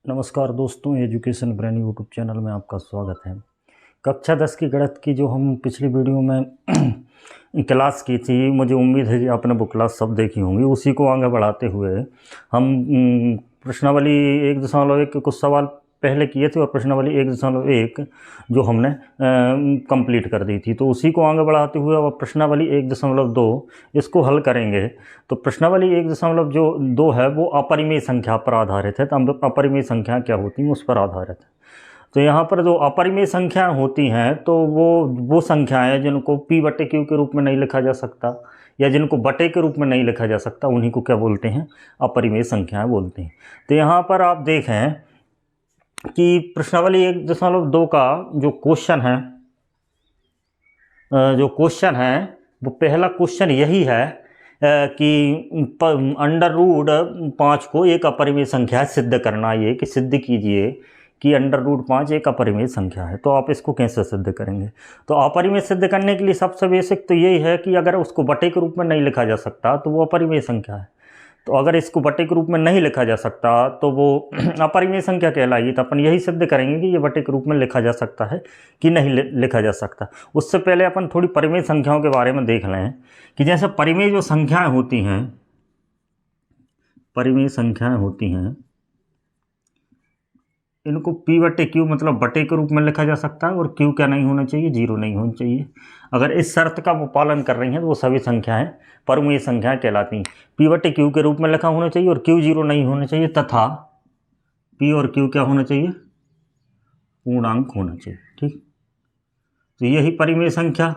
नमस्कार दोस्तों, education brain YouTube channel में आपका स्वागत है। कक्षा 10 की गणित की जो हम पिछली वीडियो में क्लास की थी, मुझे उम्मीद है कि आपने वो क्लास सब देखी होंगी। उसी को आगे बढ़ाते हुए हम प्रश्नावली 1.1 के कुछ सवाल पहले किए थे और प्रश्नावली 1.1 जो हमने कंप्लीट कर दी थी, तो उसी को आगे बढ़ाते हुए अब प्रश्नावली 1.2 इसको हल करेंगे। तो प्रश्नावली 1.2 है वो अपरिमेय संख्या पर आधारित है। तो अपरिमेय संख्या क्या होती हैं उस पर आधारित है। तो यहाँ पर जो अपरिमेय संख्या होती हैं तो वो संख्याएं जिनको p/q के रूप में नहीं लिखा जा सकता या जिनको बटे के रूप में नहीं लिखा जा सकता, उन्हीं को क्या बोलते हैं? अपरिमेय संख्याएं बोलते हैं। तो यहाँ पर आप देखें कि प्रश्नावली 1.2 का जो क्वेश्चन है वो पहला क्वेश्चन यही है कि √5 को एक अपरिमेय संख्या सिद्ध करना। ये कि सिद्ध कीजिए कि √5 एक अपरिमेय संख्या है। तो आप इसको कैसे सिद्ध करेंगे? तो अपरिमेय सिद्ध करने के लिए सबसे बेसिक तो यही है कि अगर उसको बटे के रूप में नहीं लिखा जा सकता तो वो अपरिमेय संख्या है। तो अगर इसको बटे के रूप में नहीं लिखा जा सकता तो वो अपरिमेय संख्या कहलाएगी। तो अपन यही सिद्ध करेंगे कि ये बटे के रूप में लिखा जा सकता है कि नहीं लिखा जा सकता। उससे पहले अपन थोड़ी परिमेय संख्याओं के बारे में देख लें कि जैसे परिमेय जो संख्याएं होती हैं, परिमेय संख्याएं होती हैं, इनको p/q मतलब बटे के रूप में लिखा जा सकता है और q क्या नहीं होना चाहिए? 0 नहीं होना चाहिए। अगर इस शर्त का वो पालन कर रही हैं तो वो सभी संख्याएं परिमेय संख्याएं कहलाती हैं। p/q के रूप में लिखा होना चाहिए और q 0 नहीं होना चाहिए, तथा p और q क्या होना चाहिए? पूर्णांक होना चाहिए। ठीक, तो यही परिमेय संख्या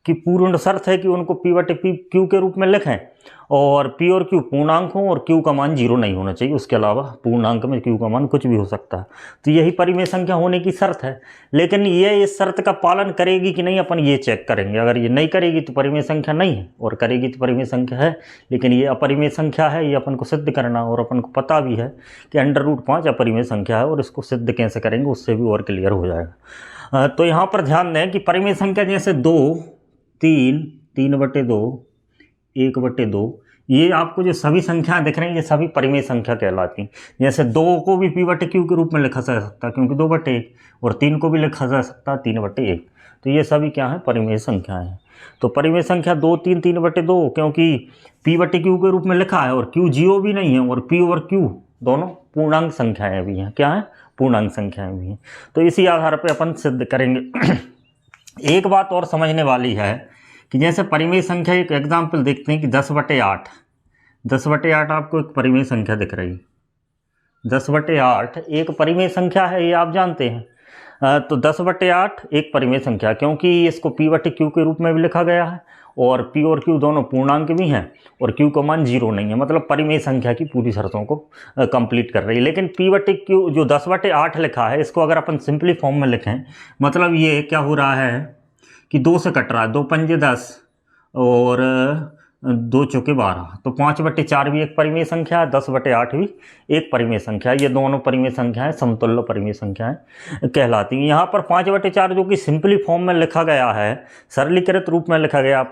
की पूर्ण शर्त है कि उनको p/q के रूप में लिखें और p और q पूर्णांक हो और q का मान 0 नहीं होना चाहिए। उसके अलावा पूर्णांक में q का मान कुछ भी हो सकता है। तो यही परिमेय संख्या होने की शर्त है। लेकिन ये इस शर्त का पालन करेगी कि नहीं, अपन ये चेक करेंगे। अगर ये नहीं करेगी तो परिमेय संख्या नहीं है, और करेगी तो परिमेय संख्या है। लेकिन ये अपरिमेय संख्या है, ये अपन को सिद्ध करना, और अपन को पता भी है कि √5 अपरिमेय संख्या है। और इसको सिद्ध कैसे करेंगे उससे भी और क्लियर हो जाएगा। तो यहाँ पर ध्यान दें कि परिमेय संख्या जैसे 2, 3, 3/2, 1/2, ये आपको जो सभी संख्याएं दिख रही हैं ये सभी परिमेय संख्या कहलाती हैं। जैसे 2 को भी p/q के रूप में लिखा जा सकता है क्योंकि 2/1, और 3 को भी लिखा जा सकता है 3/1। तो ये सभी क्या है? परिमेय संख्याएं हैं। तो परिमेय संख्या 2, 3, 3/2 क्योंकि p/q के रूप में लिखा है और q 0 भी नहीं है, और p और q दोनों पूर्णांक संख्याएं भी हैं। क्या है? पूर्णांक संख्याएं भी हैं। तो इसी आधार पर अपन सिद्ध करेंगे। एक बात और समझने वाली है कि जैसे परिमेय संख्या, एक एग्जाम्पल देखते हैं कि 10/8, 10/8 आपको एक परिमेय संख्या दिख रही है। 10/8 एक परिमेय संख्या है, ये आप जानते हैं। तो 10/8 एक परिमेय संख्या, क्योंकि इसको p/q के रूप में भी लिखा गया है और p और q दोनों पूर्णांक भी हैं और q का मान 0 नहीं है। मतलब परिमेय संख्या की पूरी शर्तों को कंप्लीट कर रही है। लेकिन p/q जो 10/8 लिखा है, इसको अगर अपन सिंपली फॉर्म में लिखें, मतलब ये क्या हो रहा है कि 2 से कट रहा है। 2 पंजे 10 और 2 चौके 12, तो 5/4 भी एक परिमेय संख्या है, 10/8 भी एक परिमेय संख्या है। ये दोनों परिमेय संख्याएं समतुल्य परिमेय संख्याएं कहलाती हैं। यहाँ पर 5/4 जो कि सिंपली फॉर्म में लिखा गया है, सरलीकृत रूप में लिखा गया।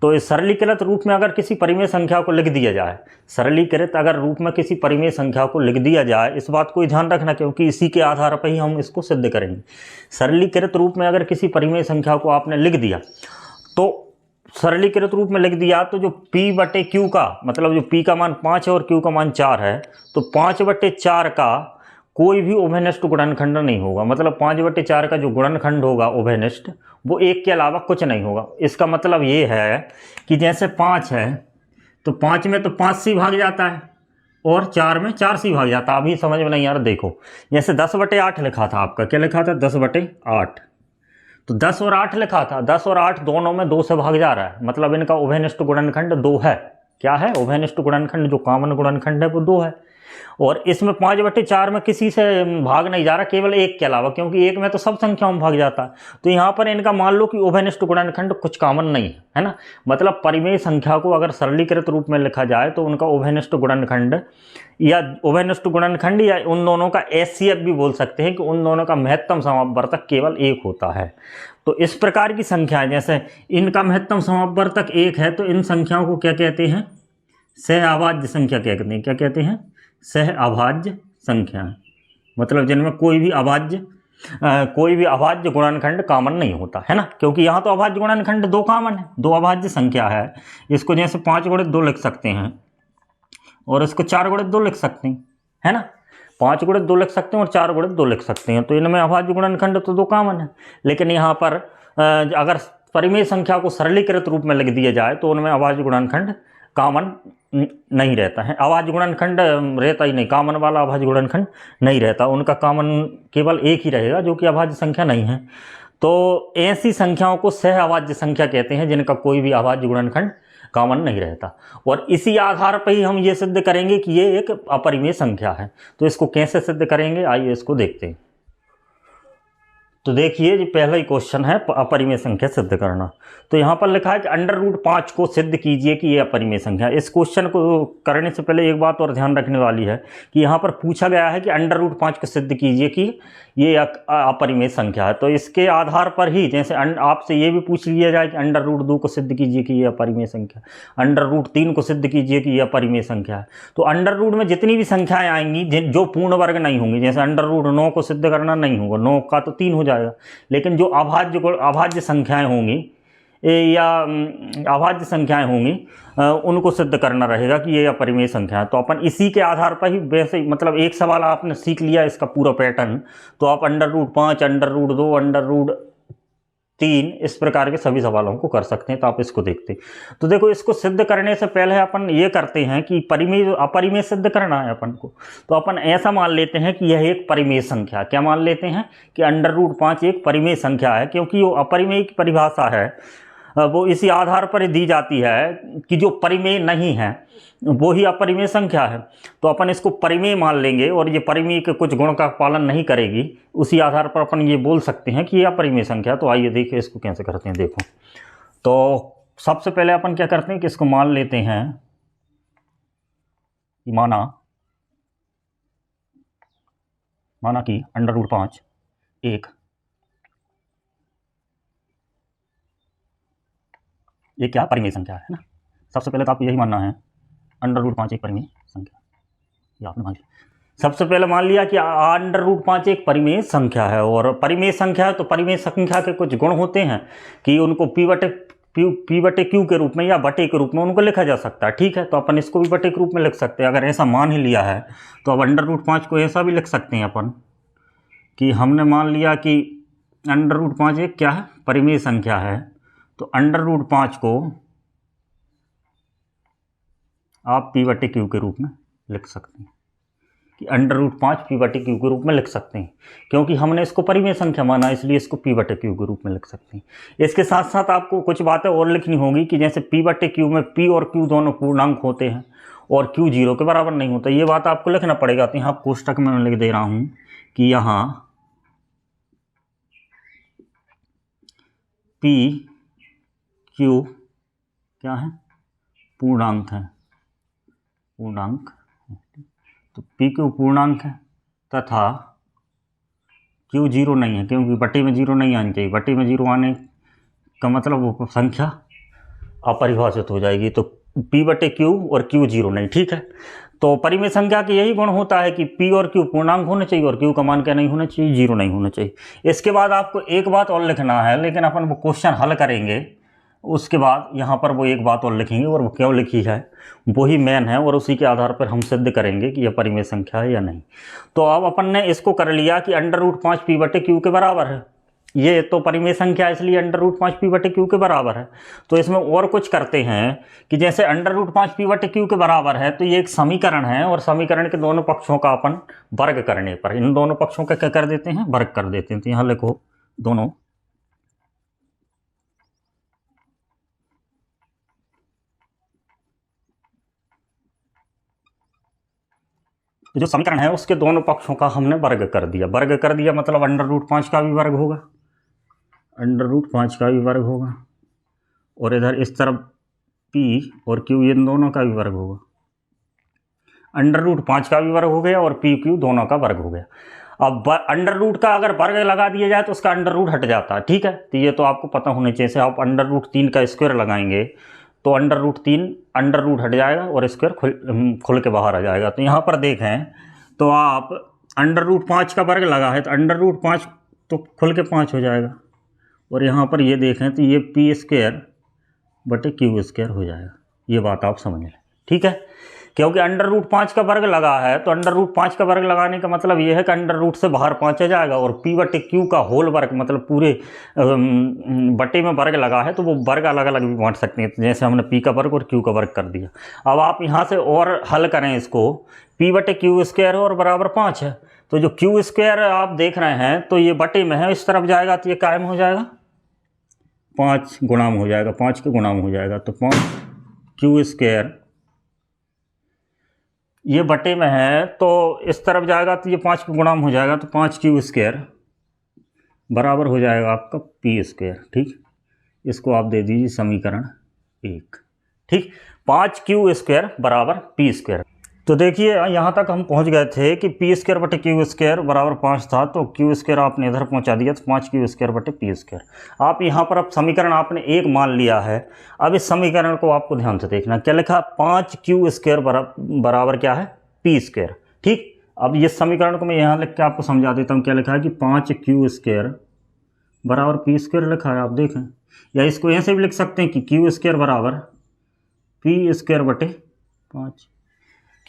तो इस सरलीकृत रूप में अगर किसी परिमेय संख्या को लिख दिया जाए, सरलीकृत अगर रूप में किसी परिमेय संख्या को लिख दिया जाए, इस बात को ध्यान रखना क्योंकि इसी के आधार पर ही हम इसको सिद्ध करेंगे। सरलीकृत रूप में अगर किसी परिमेय संख्या को आपने लिख दिया, तो सरलीकृत रूप में लिख दिया तो जो p/q का मतलब जो p का मान 5 है और q का मान 4 है, तो 5/4 का कोई भी उभयनिष्ठ गुणनखंड नहीं होगा। मतलब 5/4 का जो गुणनखंड होगा उभयनिष्ठ, वो 1 के अलावा कुछ नहीं होगा। इसका मतलब ये है कि जैसे 5 है तो 5 में तो 5 से भाग जाता है और 4 में 4 से भाग जाता है। अभी समझ में नहीं आ रहा, देखो जैसे 10/8 लिखा था, आपका क्या लिखा था? 10/8। तो 10 और 8 लिखा था, 10 और 8 दोनों में 2 से भाग जा रहा है। मतलब इनका उभयनिष्ठ गुणनखंड 2 है। क्या है? उभयनिष्ठ गुणनखंड जो कॉमन गुणनखंड है वो 2 है। और इसमें 5/4 में किसी से भाग नहीं जा रहा, केवल 1 के अलावा, क्योंकि 1 में तो सब संख्याओं में भाग जाता है। तो यहाँ पर इनका मान लो कि उभयनिष्ठ गुणनखंड कुछ कॉमन नहीं है ना। मतलब परिमेय संख्या को अगर सरलीकृत रूप में लिखा जाए तो उनका उभयनिष्ठ गुणनखंड या उन दोनों का एचसीएफ भी बोल सकते हैं कि उन दोनों का महत्तम समापवर्तक केवल 1 होता है। तो इस प्रकार की संख्याएं, जैसे इनका महत्तम समापवर्तक 1 है, तो इन संख्याओं को क्या कहते हैं? सह अभाज्य संख्या कहते हैं। क्या कहते हैं? सह अभाज्य संख्या। मतलब जिनमें कोई भी अभाज्य गुणनखंड कॉमन नहीं होता है ना, क्योंकि यहाँ तो अभाज्य गुणनखंड दो कॉमन है, दो अभाज्य संख्या है। इसको जैसे 5 गुणित 2 लिख सकते हैं और इसको 4 गुणित 2 लिख सकते हैं, है ना। 5 गुणित 2 लिख सकते हैं और 4 गुणित 2 लिख सकते हैं, तो इनमें अभाज्य गुणनखंड तो दो कॉमन है। लेकिन यहाँ पर अगर परिमेय संख्या को सरलीकृत रूप में लिख दिया जाए तो उनमें अभाज्य गुणनखंड कॉमन नहीं रहता है। अभाज्य गुणनखंड रहता ही नहीं, कॉमन वाला अभाज्य गुणनखंड नहीं रहता, उनका कॉमन केवल एक ही रहेगा जो कि अभाज्य संख्या नहीं है। तो ऐसी संख्याओं को सह अभाज्य संख्या कहते हैं जिनका कोई भी अभाज्य गुणनखंड कॉमन नहीं रहता। और इसी आधार पर ही हम ये सिद्ध करेंगे कि ये एक अपरिमेय संख्या है। तो इसको कैसे सिद्ध करेंगे, आइए इसको देखते हैं। तो देखिए जी, पहला ही क्वेश्चन है अपरिमेय संख्या सिद्ध करना। तो यहाँ पर लिखा है कि √5 को सिद्ध कीजिए कि ये अपरिमेय संख्या। इस क्वेश्चन को करने से पहले एक बात और ध्यान रखने वाली है कि यहाँ पर पूछा गया है कि √5 को सिद्ध कीजिए कि ये अपरिमेय संख्या है। तो इसके आधार पर ही, जैसे आपसे ये भी पूछ लिया जाए कि √2 को सिद्ध कीजिए कि ये अपरिमेय संख्या, √3 को सिद्ध कीजिए कि ये अपरिमेय संख्या है, तो अंडर में जितनी भी संख्याएं आएंगी जो पूर्ण वर्ग नहीं होंगी, जैसे √9 को सिद्ध करना नहीं होगा, 9 का तो 3 हो जाएगा। लेकिन जो अभाज्य संख्याएं होंगी या अभाज्य संख्याएं होंगी उनको सिद्ध करना रहेगा कि ये अपरिमेय संख्या है। तो अपन इसी के आधार पर ही, वैसे मतलब एक सवाल आपने सीख लिया इसका पूरा पैटर्न, तो आप √5, √2, √3 इस प्रकार के सभी सवालों को कर सकते हैं। तो आप इसको देखते हैं। तो देखो, इसको सिद्ध करने से पहले अपन ये करते हैं कि अपरिमेय सिद्ध करना है अपन को। तो अपन ऐसा मान लेते हैं कि यह एक परिमेय संख्या, क्या मान लेते हैं कि √5 एक परिमेय संख्या है, क्योंकि वो अपरिमेय की परिभाषा है वो इसी आधार पर दी जाती है कि जो परिमेय नहीं है वो ही अपरिमेय संख्या है। तो अपन इसको परिमेय मान लेंगे और ये परिमेय के कुछ गुण का पालन नहीं करेगी, उसी आधार पर अपन ये बोल सकते हैं कि ये अपरिमेय संख्या। तो आइए देखिए इसको कैसे करते हैं। देखो, तो सबसे पहले अपन क्या करते हैं कि इसको मान लेते हैं, माना कि √5 एक, ये क्या परिमेय संख्या है ना। सबसे पहले तो आपको यही मानना है √5 एक परिमेय संख्या, ये आपने मान लिया। सबसे पहले मान लिया कि √5 एक परिमेय संख्या है, और परिमेय संख्या है तो परिमेय संख्या के कुछ गुण होते हैं कि उनको P/Q के रूप में या बटे के रूप में उनको लिखा जा सकता है। ठीक है, तो अपन इसको भी बटे के रूप में लिख सकते हैं। अगर ऐसा मान ही लिया है तो अब √5 को ऐसा भी लिख सकते हैं अपन कि हमने मान लिया कि √5 एक क्या है, परिमेय संख्या है। तो √5 को आप P/Q के रूप में लिख सकते हैं कि √5 P/Q के रूप में लिख सकते हैं, क्योंकि हमने इसको परिमेय संख्या माना, इसलिए इसको P/Q के रूप में लिख सकते हैं। इसके साथ साथ आपको कुछ बातें और लिखनी होगी कि जैसे P/Q में P और Q दोनों पूर्णांक होते हैं और Q 0 के बराबर नहीं होता, ये बात आपको लिखना पड़ेगा। तो यहाँ कोष्टक में मैं लिख दे रहा हूँ कि यहाँ P/Q क्या है, पूर्णांक है, पूर्णांक। तो P/Q पूर्णांक है तथा Q 0 नहीं है, क्योंकि बटे में 0 नहीं आनी चाहिए। बटे में 0 आने का मतलब वो संख्या अपरिभाषित हो जाएगी। तो P/Q और Q 0 नहीं। ठीक है, तो परिमेय संख्या के यही गुण होता है कि P और Q पूर्णांक होने चाहिए और Q का मान क्या नहीं होना चाहिए, 0 नहीं होना चाहिए। इसके बाद आपको एक बात और लिखना है, लेकिन अपन वो क्वेश्चन हल करेंगे उसके बाद यहाँ पर वो एक बात और लिखेंगे, और वो क्यों लिखी है वही मेन है, और उसी के आधार पर हम सिद्ध करेंगे कि यह परिमेय संख्या है या नहीं। तो अब अपन ने इसको कर लिया कि √5 P/Q के बराबर है, ये तो परिमेय संख्या इसलिए √5 P/Q के बराबर है। तो इसमें और कुछ करते हैं कि जैसे √5 P/Q के बराबर है तो ये एक समीकरण है, और समीकरण के दोनों पक्षों का अपन वर्ग करने पर इन दोनों पक्षों का क्या कर देते हैं, वर्ग कर देते हैं। तो यहाँ लिखो दोनों, तो जो समीकरण है उसके दोनों पक्षों का हमने वर्ग कर दिया। वर्ग कर दिया मतलब √5 का भी वर्ग होगा, √5 का भी वर्ग होगा, और इधर इस तरफ P और Q इन दोनों का भी वर्ग होगा। √5 का भी वर्ग हो गया और P/Q दोनों का वर्ग हो गया। अब अंडर का अगर वर्ग लगा दिया जाए तो उसका अंडर हट जाता है। ठीक है, तो ये तो आपको पता होना चाहिए। जैसे आप √3 का स्क्वायर लगाएंगे तो अंडर रूट हट जाएगा और स्क्वायर खुल के बाहर आ जाएगा। तो यहाँ पर देखें तो आप अंडर रूट 5 का वर्ग लगा है तो अंडर रूट 5 तो खुल के 5 हो जाएगा, और यहाँ पर ये देखें तो ये पी स्क्वायर बटे क्यू स्क्वायर हो जाएगा। ये बात आप समझ लें, ठीक है। क्योंकि अंडर रूट 5 का वर्ग लगा है तो अंडर रूट 5 का वर्ग लगाने का मतलब ये है कि अंडर रूट से बाहर 5 आ जाएगा, और पी बटे क्यू का होल वर्ग मतलब पूरे बटे में वर्ग लगा है तो वो वर्ग अलग अलग भी बांट सकते हैं, जैसे हमने पी का वर्ग और क्यू का वर्ग कर दिया। अब आप यहाँ से और हल करें इसको, पी बटे क्यू स्क्वायर है और बराबर 5 है, तो जो क्यू स्क्वायर आप देख रहे हैं तो ये बटे में है, इस तरफ जाएगा तो ये कायम हो जाएगा, 5 गुणाम हो जाएगा, 5 के गुणाम हो जाएगा, तो 5 क्यू स्क्वायर ये बटे में है तो इस तरफ जाएगा तो ये 5 के गुणाम हो जाएगा, तो 5 क्यू स्क्वायर बराबर हो जाएगा आपका पी स्क्वायर, ठीक। इसको आप दे दीजिए समीकरण 1, ठीक। 5 क्यू स्क्वायर बराबर पी स्क्वायर। तो देखिए यहाँ तक हम पहुँच गए थे कि पी स्क्वायर बटे क्यू स्क्वायर बराबर 5 था, तो क्यू स्क्वायर आपने इधर पहुँचा दिया, तो 5 क्यू स्क्वायर बटे पी स्क्वायर। आप यहाँ पर अब समीकरण आपने 1 मान लिया है। अब इस समीकरण को आपको ध्यान से देखना, क्या लिखा, 5 क्यू स्क्वायर बराबर क्या है, पी स्क्वायर, ठीक। अब ये समीकरण को मैं यहाँ लिख के आपको समझा देता हूँ, क्या लिखा है कि 5 क्यू स्क्वायर बराबर पी स्क्वायर लिखा है, आप देखें। या इसको ऐसे भी लिख सकते हैं कि क्यू स्क्वायर बराबर पी स्क्वायर बटे 5,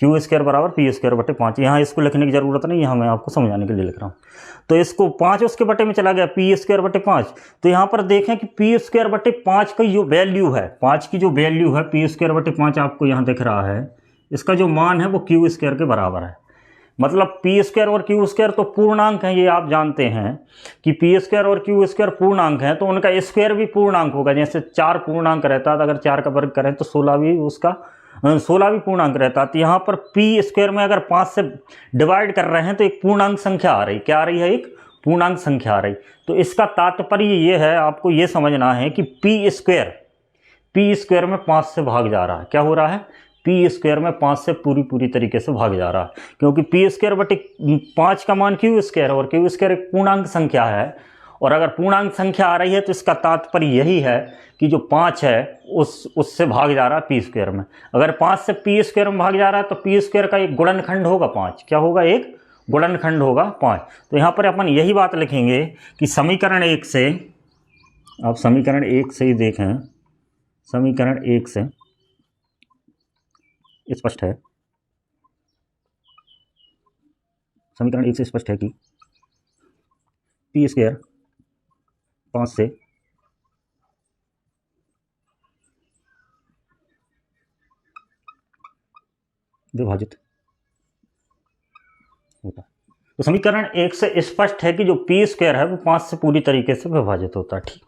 क्यू स्क्वायर बराबर पी स्क्वायर बटे 5। यहाँ इसको लिखने की ज़रूरत नहीं, यहाँ मैं आपको समझाने के लिए लिख रहा हूँ। तो इसको 5 उसके बटे में चला गया, पी स्क्वायर बटे 5। तो यहाँ पर देखें कि पी स्क्वायर बटे 5 की जो वैल्यू है, 5 की जो वैल्यू है पी स्क्वायर बटे 5 आपको यहाँ दिख रहा है, इसका जो मान है वो क्यू स्क्वायर के बराबर है। मतलब पी स्क्वायर और क्यू स्क्वायर तो पूर्णांक हैं, ये आप जानते हैं कि पी स्क्वायर और क्यू स्क्वायर पूर्णांक हैं, तो उनका स्क्वायर भी पूर्णांक होगा। जैसे 4 पूर्णांक रहता है, तो अगर 4 का वर्ग करें तो 16 भी उसका 16 भी पूर्णांक रहता है। तो यहाँ पर पी स्क्वायर में अगर 5 से डिवाइड कर रहे हैं तो एक पूर्णांक संख्या आ रही, क्या आ रही है, एक पूर्णांक संख्या आ रही। तो इसका तात्पर्य ये है, आपको ये समझना है कि पी स्क्वायर में 5 से भाग जा रहा है। क्या हो रहा है, पी स्क्वायर में 5 से पूरी तरीके से भाग जा रहा है, क्योंकि पी स्क्वायर बटे 5 का मान क्यू स्क्वायर है, और क्यू स्क्वायर एक पूर्णांक संख्या है, और अगर पूर्णांक संख्या आ रही है तो इसका तात्पर्य यही है कि जो 5 है उससे भाग जा रहा है पी स्क्वायर में। अगर 5 से पी स्क्वायर में भाग जा रहा है तो पी स्क्वायर का एक गुणनखंड होगा 5। क्या होगा, एक गुणनखंड होगा 5। तो यहाँ पर अपन यही बात लिखेंगे कि समीकरण 1 से, आप समीकरण 1 से ही देखें, समीकरण 1 से स्पष्ट है, समीकरण 1 से स्पष्ट है कि पी स्क्वायर 5 से विभाजित होता है। तो समीकरण 1 से स्पष्ट है कि जो पी स्क्वायर है वो 5 से पूरी तरीके से विभाजित होता है, ठीक।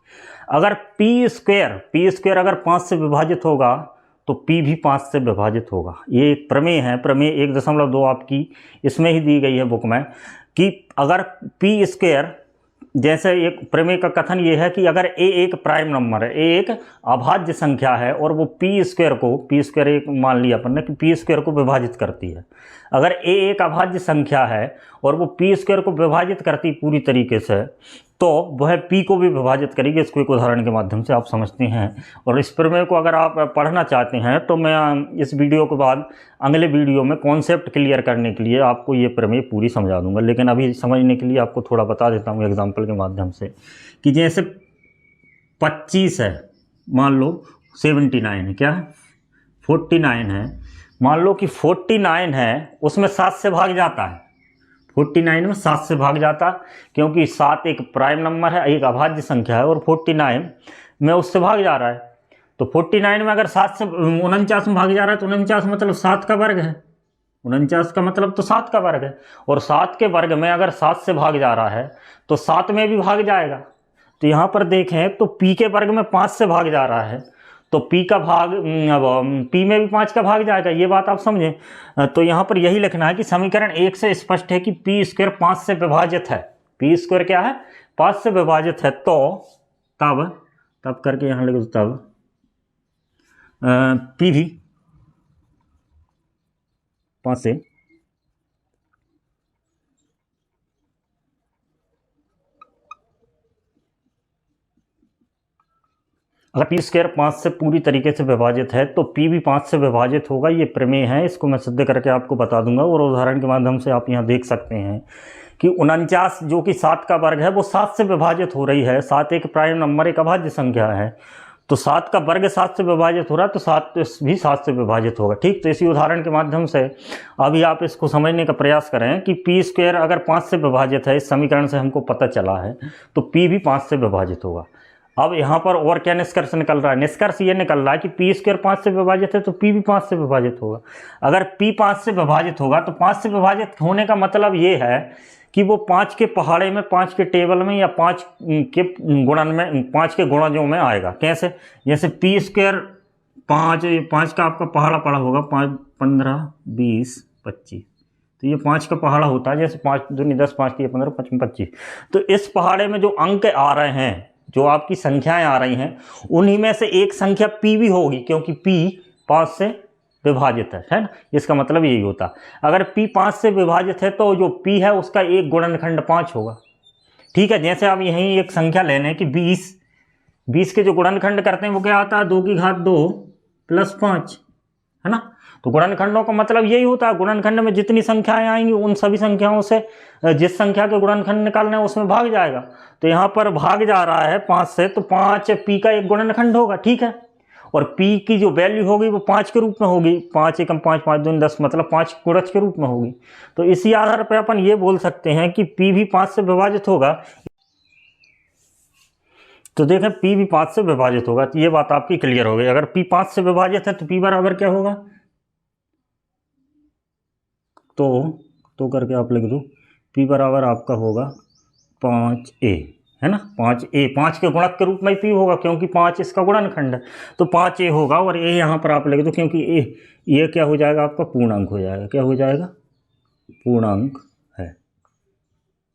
अगर पी स्क्वायर अगर 5 से विभाजित होगा तो पी भी 5 से विभाजित होगा। ये एक प्रमेय है, प्रमेय 1.2 आपकी इसमें ही दी गई है बुक में, कि अगर पी स्क्वायर, जैसे एक प्रमेय का कथन ये है कि अगर ए एक प्राइम नंबर है, ए एक अभाज्य संख्या है, और वो पी स्क्वायर एक मान लिया अपन ने कि पी स्क्वायर को विभाजित करती है। अगर ए एक अभाज्य संख्या है और वो पी स्क्वायर को विभाजित करती पूरी तरीके से, तो वह पी को भी विभाजित करेगी। इसको एक उदाहरण के माध्यम से आप समझते हैं। और इस प्रमेय को अगर आप पढ़ना चाहते हैं तो मैं इस वीडियो के बाद अगले वीडियो में कॉन्सेप्ट क्लियर करने के लिए आपको ये प्रमेय पूरी समझा दूंगा, लेकिन अभी समझने के लिए आपको थोड़ा बता देता हूँ एग्जाम्पल के माध्यम से, कि जैसे 25 है, मान लो 79 है, क्या है 49 है, मान लो कि 49 है, उसमें 7 से भाग जाता है, 49 में 7 से भाग जाता, क्योंकि 7 एक प्राइम नंबर है, एक अभाज्य संख्या है, और 49 में उससे भाग जा रहा है। तो 49 में अगर 7 से 49 में भाग जा रहा है तो 49 मतलब 7 का वर्ग है, 49 का मतलब तो 7 का वर्ग है, और 7 के वर्ग में अगर 7 से भाग जा रहा है तो 7 में भी भाग जाएगा। तो यहाँ पर देखें तो पी के वर्ग में 5 से भाग जा रहा है, तो पी का भाग पी में भी 5 का भाग जाएगा, ये बात आप समझें। तो यहाँ पर यही लिखना है कि समीकरण 1 से स्पष्ट है कि पी स्क्वायर 5 से विभाजित है, पी स्क्वायर क्या है, 5 से विभाजित है। तो तब करके यहाँ लिख दो, तब पी भी 5 से अगर पी स्क्वायर 5 से पूरी तरीके से विभाजित है तो पी भी 5 से विभाजित होगा। ये प्रमेय है, इसको मैं सिद्ध करके आपको बता दूंगा और उदाहरण के माध्यम से आप यहाँ देख सकते हैं कि 49 जो कि 7 का वर्ग है वो 7 से विभाजित हो रही है। 7 एक प्राइम नंबर, एक अभाज्य संख्या है, तो 7 का वर्ग 7 से विभाजित हो रहा है तो 7 भी 7 से विभाजित होगा। ठीक, तो इसी उदाहरण के माध्यम से अभी आप इसको समझने का प्रयास करें कि पी स्क्वायर अगर 5 से विभाजित है, इस समीकरण से हमको पता चला है, तो पी भी 5 से विभाजित होगा। अब यहाँ पर और क्या निष्कर्ष निकल रहा है? निष्कर्ष ये निकल रहा है कि पी स्क्वायर 5 से विभाजित है तो पी भी 5 से विभाजित होगा। अगर पी 5 से विभाजित होगा तो 5 से विभाजित होने का मतलब ये है कि वो 5 के पहाड़े में, 5 के टेबल में या 5 के गुणन में, 5 के गुणजों में आएगा। कैसे? जैसे पी स्क्वायर 5 का आपका पहाड़ा पड़ा होगा, 5 15 20 25, तो ये 5 का पहाड़ा होता है। जैसे 5 दूनी 10, 5 की 15, 5 में 25। तो इस पहाड़े में जो अंक आ रहे हैं, जो आपकी संख्याएं आ रही हैं, उन्हीं में से एक संख्या पी भी होगी, क्योंकि पी 5 से विभाजित है ना। इसका मतलब यही होता। अगर पी 5 से विभाजित है तो जो पी है उसका एक गुणनखंड 5 होगा। ठीक है, जैसे आप यहीं एक संख्या ले लें कि 20 के जो गुणनखंड करते हैं वो क्या आता है? 2 की घात 2 + 5, है ना। तो गुणनखंडों का मतलब यही होता है, गुणनखंड में जितनी संख्याएं आएंगी उन सभी संख्याओं से जिस संख्या के गुणनखंड निकालना है उसमें भाग जाएगा। तो यहाँ पर भाग जा रहा है 5 से, तो 5 पी का एक गुणनखंड होगा। ठीक है, और पी की जो वैल्यू होगी वो 5 के रूप में होगी। 5 एकम 5, 5 दूनी 10, मतलब 5 गुणज के रूप में होगी। तो इसी आधार पर अपन ये बोल सकते हैं कि पी भी 5 से विभाजित होगा। तो देखें, पी भी 5 से विभाजित होगा, तो ये बात आपकी क्लियर हो गई। अगर पी 5 से विभाजित है तो पी बराबर क्या होगा? तो करके आप लिख दो, पी बराबर आपका होगा 5a, है ना। 5a 5 के गुणक के रूप में पी होगा, क्योंकि 5 इसका गुणनखंड है, तो 5a होगा। और a यहाँ पर आप लिख दो, क्योंकि ये क्या हो जाएगा? आपका पूर्णांक हो जाएगा। क्या हो जाएगा? पूर्णांक है,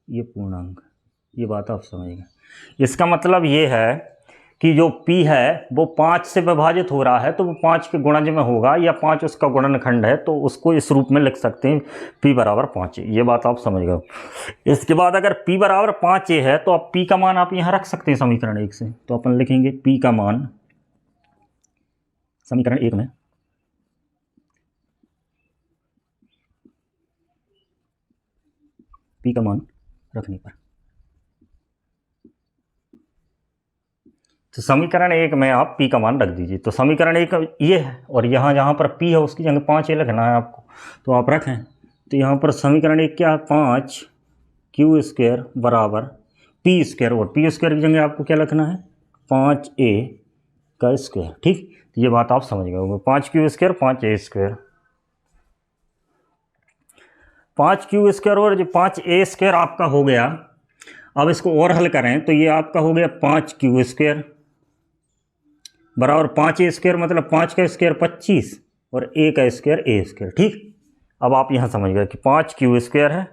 ये पूर्णांक। ये बात आप समझ गए। इसका मतलब ये है कि जो p है वो 5 से विभाजित हो रहा है, तो वो 5 के गुणज में होगा, या 5 उसका गुणनखंड है, तो उसको इस रूप में लिख सकते हैं, p बराबर 5a। ये बात आप समझ गए। इसके बाद अगर p बराबर 5a है तो आप p का मान आप यहाँ रख सकते हैं समीकरण 1 से। तो अपन लिखेंगे p का मान समीकरण 1 में p का मान रखने पर, तो समीकरण 1 में आप p का मान रख दीजिए। तो समीकरण 1 ये है, और यहाँ जहाँ पर p है उसकी जगह 5a लिखना है आपको, तो आप रखें। तो यहाँ पर समीकरण 1 क्या है? 5q² बराबर p², और p² की जगह आपको क्या लिखना है? 5a का स्क्वायर। ठीक, तो ये बात आप समझ गए होंगे। 5q² 5a², 5q² और जो 5a² आपका हो गया। अब इसको और हल करें तो ये आपका हो गया 5q² बराबर 5a², मतलब 5 का स्क्वायर 25 और a का स्क्वायर a²। ठीक, अब आप यहाँ समझ गए कि 5q² है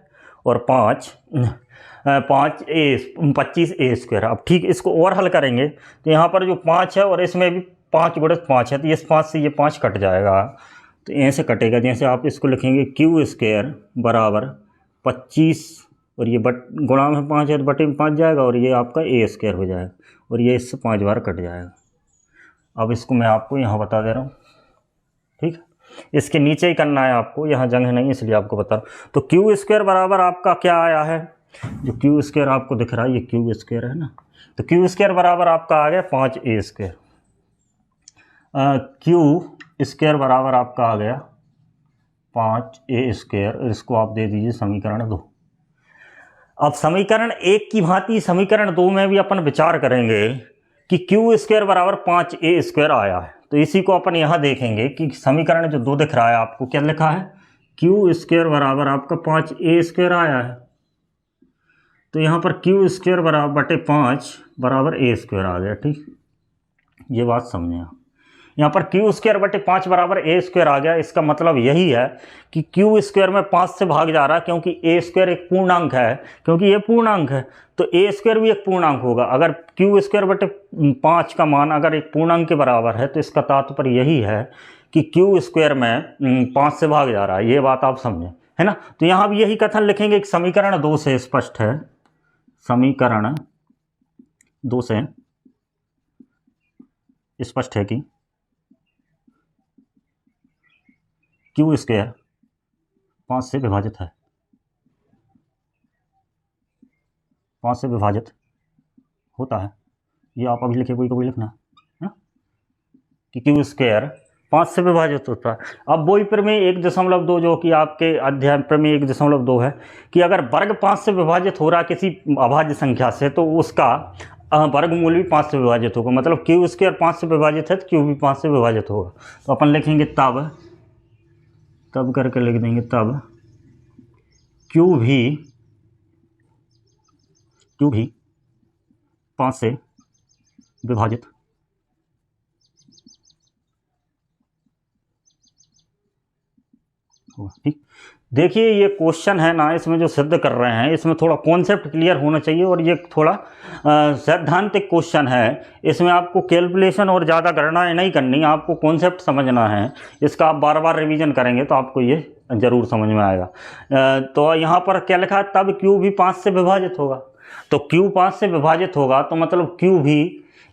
और 25a²। अब ठीक, इसको और हल करेंगे तो यहाँ पर जो 5 है और इसमें भी 5 गुणज 5 है, तो इस 5 से ये 5 कट जाएगा, तो ऐसे कटेगा। जैसे आप इसको लिखेंगे q² बराबर 25, और ये गुणा में 5 है तो बटे में 5 जाएगा, और ये आपका a² हो जाएगा, और ये इससे 5 बार कट जाएगा। अब इसको मैं आपको यहाँ बता दे रहा हूँ। ठीक, इसके नीचे ही करना है आपको, यहाँ जगह नहीं इसलिए आपको बता रहा हूँ। तो q² बराबर आपका क्या आया है? जो q² आपको दिख रहा है ये q² है ना, तो q² बराबर आपका आ गया 5a²। q² बराबर आपका आ गया 5a²। इसको आप दे दीजिए समीकरण 2। अब समीकरण 1 की भांति समीकरण 2 में भी अपन विचार करेंगे कि q² बराबर 5a² आया है। तो इसी को अपन यहाँ देखेंगे कि समीकरण जो 2 दिख रहा है आपको क्या लिखा है? q² बराबर आपका 5a² आया है। तो यहाँ पर q² बराबर बटे 5 बराबर a² आ गया। ठीक, ये बात समझे आप। यहाँ पर q² बटे 5 बराबर a² आ गया। इसका मतलब यही है कि q² में 5 से भाग जा रहा है, क्योंकि a² एक पूर्णांक है, क्योंकि ये पूर्णांक है तो a² भी एक पूर्णांक होगा। अगर q² बटे 5 का मान अगर एक पूर्णांक के बराबर है तो इसका तात्पर्य यही है कि q² में 5 से भाग जा रहा है। ये बात आप समझें, है ना। तो यहाँ भी यही कथन लिखेंगे कि समीकरण 2 से स्पष्ट है, समीकरण 2 से स्पष्ट है कि क्यू स्क्वायर 5 से विभाजित है, 5 से विभाजित होता है। ये आप अभी लिखे, कोई कभी लिखना है कि क्यू स्क्वायर 5 से विभाजित होता है। अब वही प्रमेय 1.2 जो कि आपके अध्याय प्रमेय 1.2 है कि अगर वर्ग 5 से विभाजित हो रहा किसी अभाज्य संख्या से तो उसका वर्गमूल भी 5 से विभाजित होगा। मतलब क्यू स्क्वायर 5 से विभाजित है तो क्यू भी 5 से विभाजित होगा। तो अपन लिखेंगे तब करके लिख देंगे तब क्यू भी 5 से विभाजित होगा। ठीक, देखिए ये क्वेश्चन है ना, इसमें जो सिद्ध कर रहे हैं इसमें थोड़ा कॉन्सेप्ट क्लियर होना चाहिए और ये थोड़ा सैद्धांतिक क्वेश्चन है। इसमें आपको कैलकुलेशन और ज़्यादा गणनाएं नहीं करनी, आपको कॉन्सेप्ट समझना है। इसका आप बार बार रिवीजन करेंगे तो आपको ये ज़रूर समझ में आएगा। तो यहाँ पर क्या लिखा है, तब क्यू भी 5 से विभाजित होगा। तो क्यू 5 से विभाजित होगा तो मतलब क्यू भी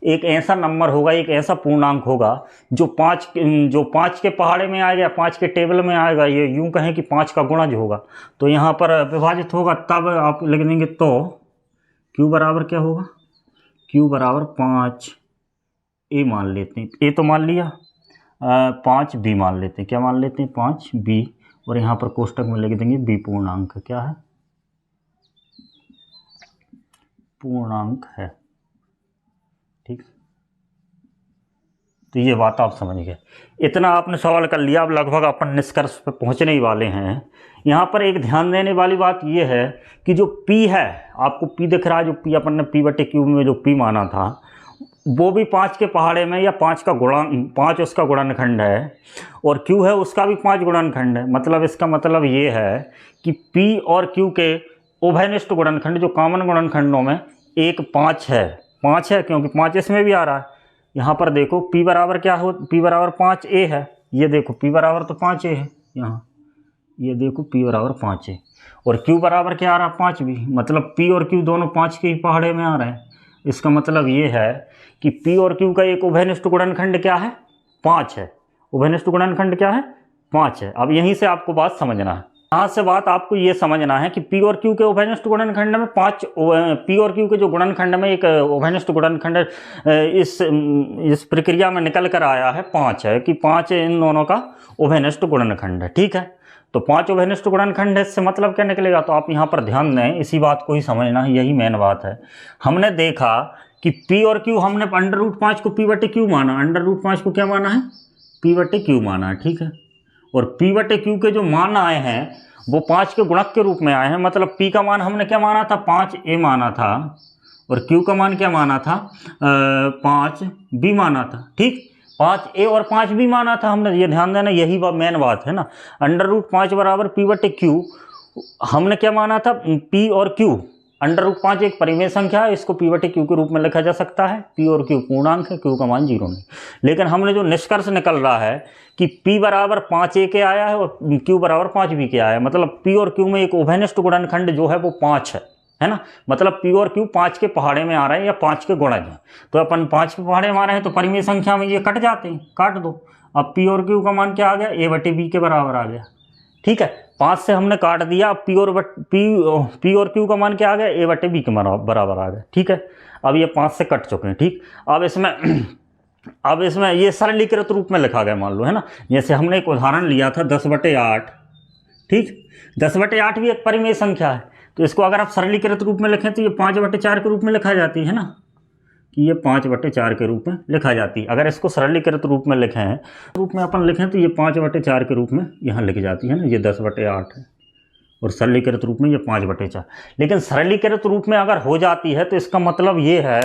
एक ऐसा नंबर होगा, एक ऐसा पूर्णांक होगा जो 5 के पहाड़े में आएगा, 5 के टेबल में आएगा। ये यूं कहें कि 5 का गुणा जो होगा तो यहाँ पर विभाजित होगा। तब आप लिख देंगे तो क्यू बराबर क्या होगा, क्यू बराबर 5 ए मान लेते हैं, ए तो मान लिया, 5 बी मान लेते हैं। क्या मान लेते हैं, 5 बी। और यहाँ पर कोष्टक में लिख देंगे बी पूर्णांक क्या है, पूर्णांक है। ठीक, तो ये बात आप समझ गए। इतना आपने सवाल कर लिया, अब लगभग अपन निष्कर्ष पे पहुंचने ही वाले हैं। यहाँ पर एक ध्यान देने वाली बात ये है कि जो P है, आपको P दिख रहा है, जो P अपन ने P/Q में जो P माना था वो भी 5 के पहाड़े में या 5 उसका गुणनखंड है और Q है उसका भी 5 गुणनखंड है। मतलब इसका मतलब ये है कि P और Q के उभयनिष्ठ गुणनखंड जो कॉमन गुणनखंडों में एक 5 है क्योंकि 5 इसमें भी आ रहा है। यहाँ पर देखो P बराबर क्या हो, P बराबर 5a है। ये देखो P बराबर तो 5a है, यहाँ ये देखो P बराबर 5a और Q बराबर क्या आ रहा है, 5b। मतलब P और Q दोनों 5 के ही पहाड़े में आ रहे हैं। इसका मतलब ये है कि P और Q का एक उभयनिष्ठ गुणनखंड क्या है, 5 है। उभयनिष्ठ गुणनखंड क्या है, 5 है। अब यहीं से आपको बात समझना है, यहाँ से बात आपको ये समझना है कि P और Q के उभयनिष्ठ गुणनखंड में 5, P और Q के जो गुणनखंड में एक उभयनिष्ठ गुणनखंड इस प्रक्रिया में निकल कर आया है 5 है, कि 5 इन दोनों का उभयनिष्ठ गुणनखंड है। ठीक है, तो 5 उभयनिष्ठ गुणनखंड है, इससे मतलब क्या निकलेगा। तो आप यहाँ पर ध्यान दें, इसी बात को ही समझना है, यही मेन बात है। हमने देखा कि P और Q हमने √5 को P/Q माना, √5 को क्या माना है, P/Q माना है। ठीक है, और P/Q के जो मान आए हैं वो 5 के गुणक के रूप में आए हैं। मतलब P का मान हमने क्या माना था, 5a माना था और Q का मान क्या माना था, 5b माना था। ठीक, 5a और 5b माना था हमने, ये ध्यान देना, यही मेन बात है ना। √5 बराबर P/Q हमने क्या माना था, P और Q। √5 एक परिमेय संख्या है, इसको P/Q के रूप में लिखा जा सकता है। P और Q पूर्णांक है, Q का मान 0 नहीं। लेकिन हमने जो निष्कर्ष निकल रहा है कि P बराबर 5a के आया है और Q बराबर 5b के आया है। मतलब P और Q में एक उभयनिष्ठ गुणनखंड जो है वो 5 है ना। मतलब P और Q 5 के पहाड़े में आ रहे हैं या 5 के गुणज हैं। तो अपन 5 के पहाड़े में आ रहे हैं तो परिमेय संख्या में ये कट जाते हैं, काट दो। अब P और Q का मान क्या आ गया, a/b के बराबर आ गया। ठीक है, 5 से हमने काट दिया, P और Q का मान क्या आ गया, a/b के बराबर आ गया। ठीक है, अब ये 5 से कट चुके हैं। ठीक, अब इसमें ये सरलीकृत रूप में लिखा गया, मान लो, है ना। जैसे हमने एक उदाहरण लिया था 10/8। ठीक, 10/8 भी एक परिमेय संख्या है, तो इसको अगर आप सरलीकृत रूप में लिखें तो ये 5/4 के रूप में लिखा जाती है ना, कि ये 5/4 के रूप में लिखा जाती है। अगर इसको सरलीकृत रूप में लिखें, रूप में अपन लिखें तो ये 5/4 के रूप में यहाँ लिखी जाती है ना, ये 10/8 है और सरलीकृत रूप में ये 5/4। लेकिन सरलीकृत रूप में अगर हो जाती है तो इसका मतलब ये है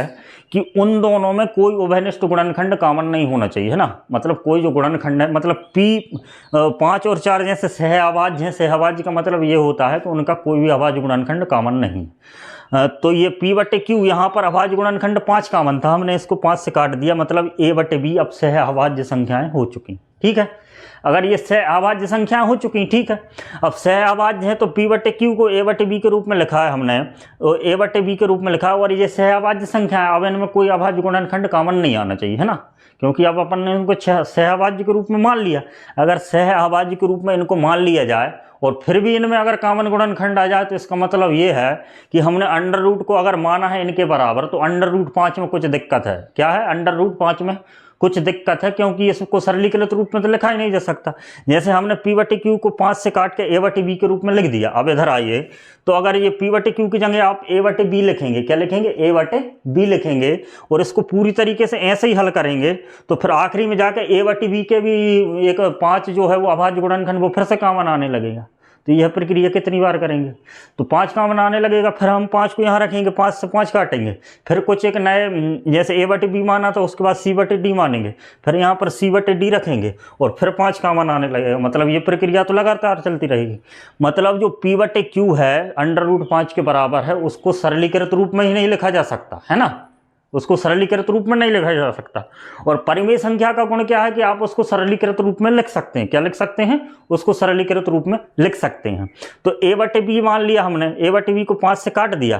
कि उन दोनों में कोई उभयनिष्ठ गुणनखंड कॉमन नहीं होना चाहिए, है ना। मतलब कोई जो गुणनखंड है, मतलब P 5 और 4 जैसे सहअभाज्य हैं, सहअभाज्य का मतलब ये होता है तो उनका कोई भी अभाज्य गुणनखंड कॉमन नहीं। तो ये P/Q यहाँ पर अभाज्य गुणनखंड 5 कॉमन था, हमने इसको 5 से काट दिया। मतलब a/b अब सहअभाज्य संख्याएं हो चुकी। ठीक है। अगर ये सह अभाज्य संख्या हो चुकी, ठीक है। अब सह अभाज्य है तो P बटे Q को A बटे B के रूप में लिखा है हमने, तो A बटे B के रूप में लिखा है, और ये सह अभाज्य संख्या है। अब इनमें कोई अभाज्य गुणनखंड कॉमन नहीं आना चाहिए, है ना, क्योंकि अब अपन ने इनको सह अभाज्य के रूप में मान लिया। अगर सह अभाज्य के रूप में इनको मान लिया जाए और फिर भी इनमें अगर कॉमन गुणनखंड आ जाए तो इसका मतलब ये है कि हमने अंडर रूट को अगर माना है इनके बराबर, तो अंडर रूट 5 में कुछ दिक्कत है। क्या है? अंडर रूट 5 में कुछ दिक्कत है, क्योंकि इसको सरलीकृत रूप में तो लिखा ही नहीं जा सकता। जैसे हमने P बटे Q को 5 से काट के A बटे B के रूप में लिख दिया। अब इधर आइए, तो अगर ये P बटे Q की जगह आप A बटे B लिखेंगे, क्या लिखेंगे? A बटे B लिखेंगे, और इसको पूरी तरीके से ऐसे ही हल करेंगे, तो फिर आखिरी में जाके A बटे B के भी एक 5 जो है वो अभाज्य गुणनखंड वो फिर से कॉमन आने लगेगा। तो यह प्रक्रिया कितनी बार करेंगे? तो 5 कॉमन आने लगेगा, फिर हम 5 को यहाँ रखेंगे, 5 से 5 काटेंगे, फिर कुछ एक नए, जैसे A बटे B माना तो उसके बाद C बटे D मानेंगे, फिर यहाँ पर C बटे D रखेंगे, और फिर 5 कॉमन आने लगेगा। मतलब ये प्रक्रिया तो लगातार चलती रहेगी। मतलब जो P बटे Q है अंडर रूट 5 के बराबर है, उसको सरलीकृत रूप में ही नहीं लिखा जा सकता, है ना, उसको सरलीकृत रूप में नहीं लिखा जा सकता। और परिमेय संख्या का गुण क्या है कि आप उसको सरलीकृत रूप में लिख सकते हैं। क्या लिख सकते हैं? उसको सरलीकृत रूप में लिख सकते हैं। तो A बटे B मान लिया हमने, A बटे B को 5 से काट दिया।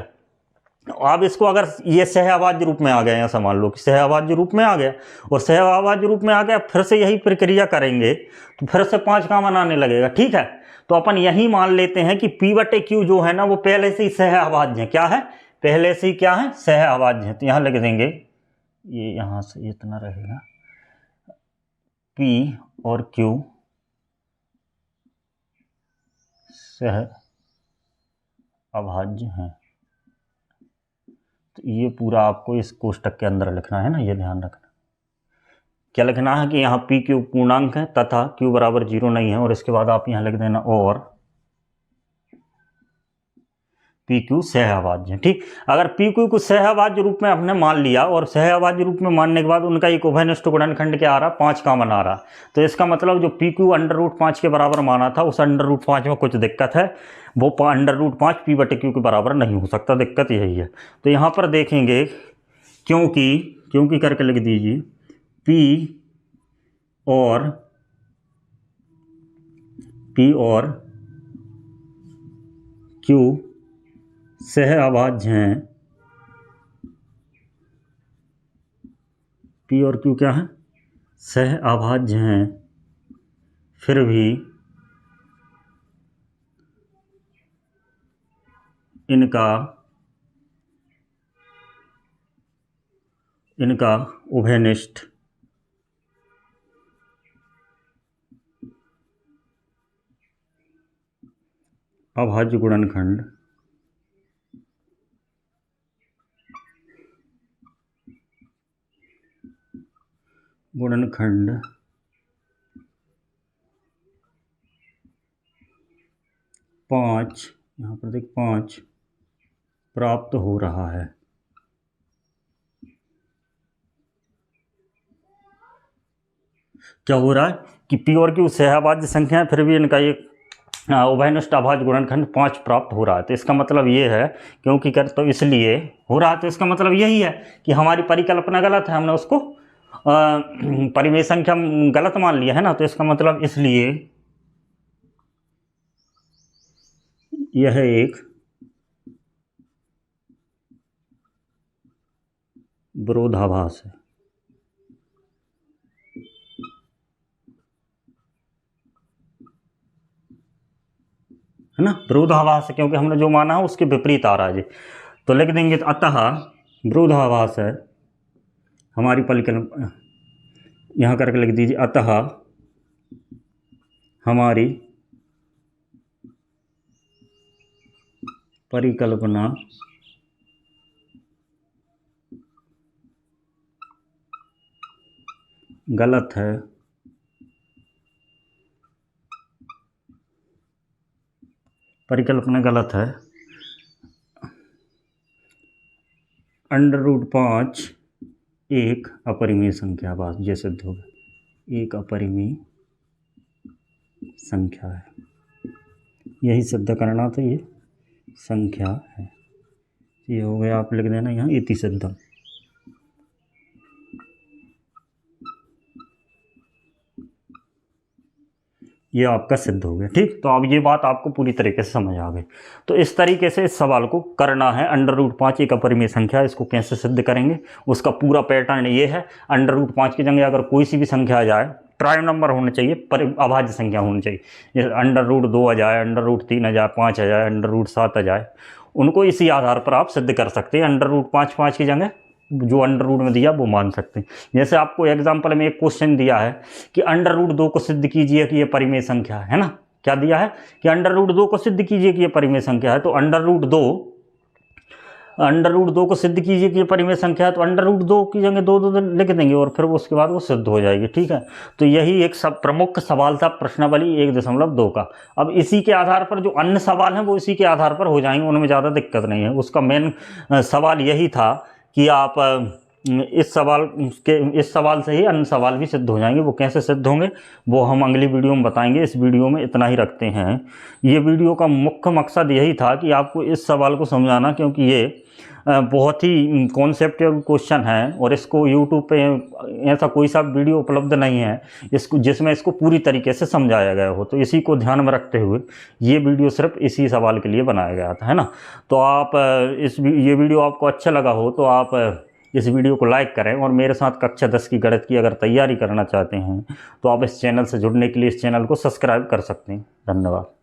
अब इसको अगर ये सहअभाज्य रूप में आ गया, ऐसा मान लो कि सहअभाज्य रूप में आ गया, और सहअभाज्य रूप में आ गया, फिर से यही प्रक्रिया करेंगे तो फिर से 5 कॉमन आने लगेगा, ठीक है। तो अपन यही मान लेते हैं कि P बटे Q जो है ना वो पहले से ही सहअभाज्य है। क्या है? पहले से ही क्या है? सहअभाज्य है। तो यहाँ लिख देंगे, ये यहाँ से इतना रहेगा, P और Q सहअभाज्य हैं। तो ये पूरा आपको इस कोष्टक के अंदर लिखना है ना, ये ध्यान रखना। क्या लिखना है कि यहाँ P Q पूर्णांक है तथा Q बराबर 0 नहीं है, और इसके बाद आप यहाँ लिख देना और P Q सहअभाज्य है, ठीक। अगर P Q को सहअभाज्य रूप में हमने मान लिया, और सहअभाज्य रूप में मानने के बाद उनका एक उभयनिष्ठ गुणनखंड क्या आ रहा? 5 कॉमन आ रहा। तो इसका मतलब जो P Q अंडर रूट 5 के बराबर माना था, उस अंडर रूट 5 में कुछ दिक्कत है, वो अंडर रूट 5 P बटे Q के बराबर नहीं हो सकता। दिक्कत यही है। तो यहाँ पर देखेंगे, क्योंकि करके लिख दीजिए, P और Q सहअभाज्य हैं। P और Q क्या है? सहअभाज्य हैं, फिर भी इनका उभयनिष्ठ अभाज्य गुणनखंड पाँच, यहाँ पर देख 5 प्राप्त हो रहा है। क्या हो रहा है कि P और Q सहअभाज्य संख्या है, फिर भी इनका एक उभयनिष्ठ अभाज्य गुणनखंड 5 प्राप्त हो रहा है। तो इसका मतलब ये है, क्योंकि कर तो इसलिए हो रहा है, तो इसका मतलब यही है कि हमारी परिकल्पना गलत है, हमने उसको परिमेय संख्या गलत मान लिया है ना। तो इसका मतलब इसलिए यह एक विरोधाभास है ना, विरोधाभास है, क्योंकि हमने जो माना है उसके विपरीत आ रहा है जी। तो लिख देंगे, तो अतः विरोधाभास है हमारी परिकल्पना, यहाँ करके लिख दीजिए, अतः हमारी परिकल्पना गलत है। परिकल्पना गलत है। अंडर रूट 5 एक अपरिमेय संख्या, बस ये सिद्ध होगा, एक अपरिमेय संख्या है। यही सिद्ध करना था, ये संख्या है। ये हो गया, आप लिख देना यहाँ इति सिद्धम। ये आपका सिद्ध हो गया। ठीक, तो अब ये बात आपको पूरी तरीके से समझ आ गई। तो इस तरीके से इस सवाल को करना है। √5 एक अपरिमेय संख्या, इसको कैसे सिद्ध करेंगे उसका पूरा पैटर्न ये है। √5 की जगह अगर कोई सी भी संख्या आ जाए, प्राइम नंबर होना चाहिए, पर अभाज्य संख्या होनी चाहिए। जैसे √2 आ जाए, √3 आ जाए, 5 आ जाए, √7 आ जाए, उनको इसी आधार पर आप सिद्ध कर सकते हैं। √5 की जगह जो अंडर रूट में दिया वो मान सकते हैं। जैसे आपको एग्जांपल में एक क्वेश्चन दिया है कि √2 को सिद्ध कीजिए कि ये परिमेय संख्या है ना। क्या दिया है कि √2 को सिद्ध कीजिए कि ये परिमेय संख्या है। तो √2 को सिद्ध कीजिए कि ये परिमेय संख्या है, तो √2 की जगह 2 लिख देंगे और फिर उसके बाद वो सिद्ध हो जाएगी। ठीक है, तो यही एक सब प्रमुख सवाल था प्रश्नावली 1.2 का। अब इसी के आधार पर जो अन्य सवाल हैं वो इसी के आधार पर हो जाएंगे, उनमें ज़्यादा दिक्कत नहीं है। उसका मेन सवाल यही था कि आप इस सवाल से ही अन्य सवाल भी सिद्ध हो जाएंगे। वो कैसे सिद्ध होंगे वो हम अगली वीडियो में बताएंगे। इस वीडियो में इतना ही रखते हैं। ये वीडियो का मुख्य मकसद यही था कि आपको इस सवाल को समझाना, क्योंकि ये बहुत ही कॉन्सेप्चुअल क्वेश्चन है और इसको यूट्यूब पे ऐसा कोई सा वीडियो उपलब्ध नहीं है जिसमें इसको पूरी तरीके से समझाया गया हो। तो इसी को ध्यान में रखते हुए ये वीडियो सिर्फ इसी सवाल के लिए बनाया गया था, है ना। तो आप ये वीडियो आपको अच्छा लगा हो तो आप इस वीडियो को लाइक करें, और मेरे साथ कक्षा 10 की गणित की अगर तैयारी करना चाहते हैं तो आप इस चैनल से जुड़ने के लिए इस चैनल को सब्सक्राइब कर सकते हैं। धन्यवाद।